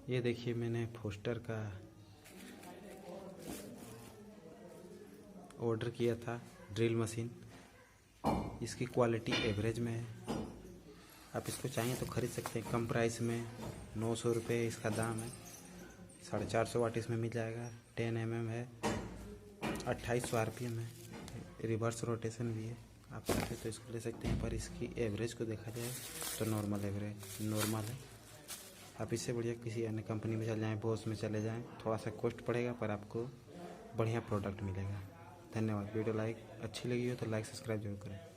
ये देखिए मैंने फोस्टर का ऑर्डर किया था ड्रिल मशीन। इसकी क्वालिटी एवरेज में है। आप इसको चाहिए तो ख़रीद सकते हैं कम प्राइस में। 900 रुपये इसका दाम है। 450 वाट इसमें मिल जाएगा। 10 mm है। 2800 RPM है। रिवर्स रोटेशन भी है। आप चाहते तो इसको ले सकते हैं, पर इसकी एवरेज को देखा जाए तो नॉर्मल है। आप इससे बढ़िया किसी अन्य कंपनी में चले जाएँ, बोस में चले जाएँ, थोड़ा सा कॉस्ट पड़ेगा पर आपको बढ़िया प्रोडक्ट मिलेगा। धन्यवाद। वीडियो अच्छी लगी हो तो लाइक सब्सक्राइब जरूर करें।